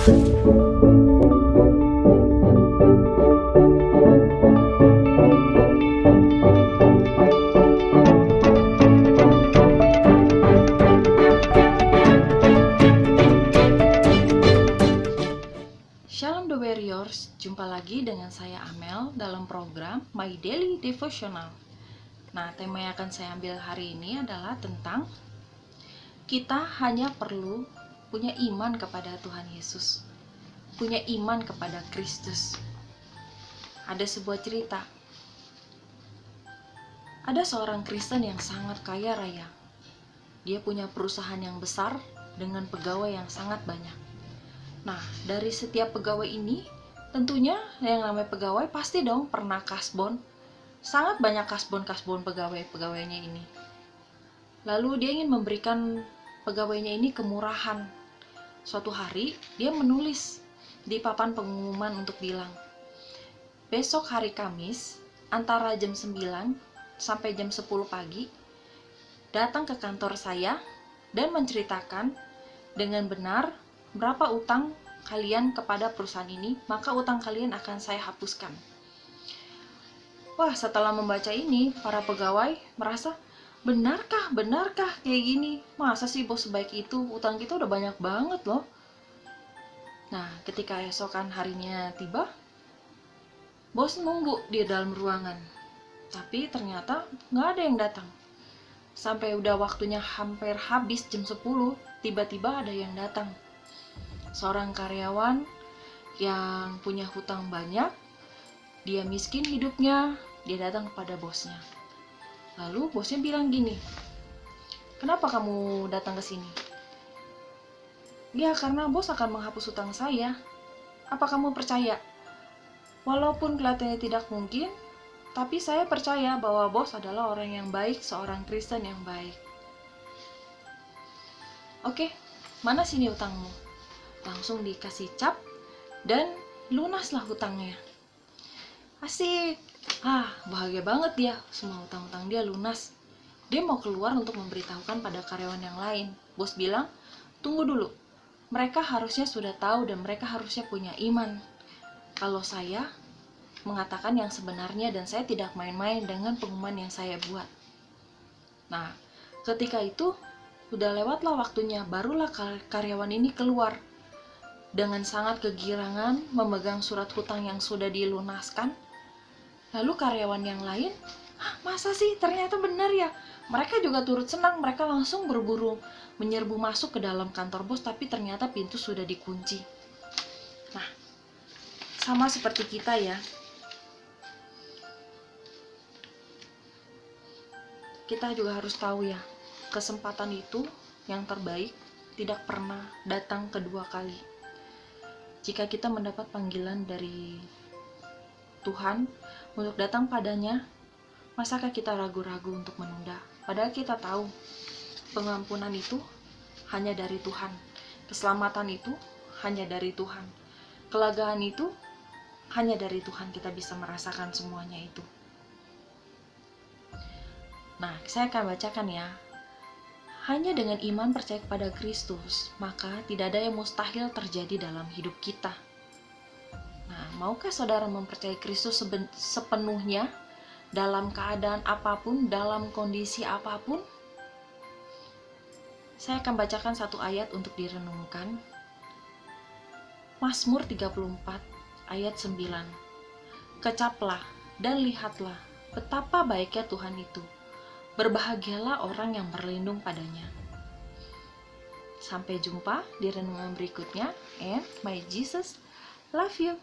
Shalom the Warriors, jumpa lagi dengan saya Amel dalam program My Daily Devotional. Nah, tema yang akan saya ambil hari ini adalah tentang kita hanya perlu punya iman kepada Tuhan Yesus, punya iman kepada Kristus. Ada sebuah cerita. Ada seorang Kristen yang sangat kaya raya. Dia punya perusahaan yang besar dengan pegawai yang sangat banyak. Nah, dari setiap pegawai ini, tentunya yang namanya pegawai pasti dong pernah kasbon. Sangat banyak kasbon pegawainya ini. Lalu dia ingin memberikan pegawainya ini kemurahan. Suatu hari, dia menulis di papan pengumuman untuk bilang, besok hari Kamis, antara jam 9 sampai jam 10 pagi, datang ke kantor saya dan menceritakan dengan benar berapa utang kalian kepada perusahaan ini, maka utang kalian akan saya hapuskan. Wah, setelah membaca ini, para pegawai merasa, benarkah kayak gini? Masa sih bos sebaik itu? Utang kita udah banyak banget loh. Nah, ketika esokan harinya tiba, bos nunggu di dalam ruangan. Tapi ternyata nggak ada yang datang. Sampai udah waktunya hampir habis jam 10, tiba-tiba ada yang datang. Seorang karyawan yang punya hutang banyak, dia miskin hidupnya, dia datang kepada bosnya. Lalu bosnya bilang gini, kenapa kamu datang ke sini? Ya, karena bos akan menghapus hutang saya. Apa kamu percaya? Walaupun kelihatannya tidak mungkin, tapi saya percaya bahwa bos adalah orang yang baik, seorang Kristen yang baik. Oke, mana sini hutangmu? Langsung dikasih cap dan lunaslah hutangnya. Asik. Bahagia banget dia, semua hutang-hutang dia lunas. Dia mau keluar untuk memberitahukan pada karyawan yang lain. Bos bilang, tunggu dulu, mereka harusnya sudah tahu dan mereka harusnya punya iman kalau saya mengatakan yang sebenarnya dan saya tidak main-main dengan pengumuman yang saya buat. Nah, ketika itu udah lewatlah waktunya, barulah karyawan ini keluar dengan sangat kegirangan memegang surat hutang yang sudah dilunaskan. Lalu karyawan yang lain, masa sih ternyata benar ya? Mereka juga turut senang, mereka langsung berburu menyerbu masuk ke dalam kantor bos, tapi ternyata pintu sudah dikunci. Nah, sama seperti kita ya. Kita juga harus tahu ya, kesempatan itu yang terbaik tidak pernah datang kedua kali. Jika kita mendapat panggilan dari Tuhan untuk datang padanya, masakah kita ragu-ragu untuk menunda? Padahal kita tahu pengampunan itu hanya dari Tuhan, keselamatan itu hanya dari Tuhan, kelegaan itu hanya dari Tuhan. Kita bisa merasakan semuanya itu. Nah, saya akan bacakan ya. Hanya dengan iman percaya kepada Kristus, maka tidak ada yang mustahil terjadi dalam hidup kita. Nah, maukah saudara mempercayai Kristus sepenuhnya dalam keadaan apapun, dalam kondisi apapun? Saya akan bacakan satu ayat untuk direnungkan. Mazmur 34 ayat 9. Kecaplah dan lihatlah betapa baiknya Tuhan itu. Berbahagialah orang yang berlindung padanya. Sampai jumpa di renungan berikutnya, and my Jesus love you.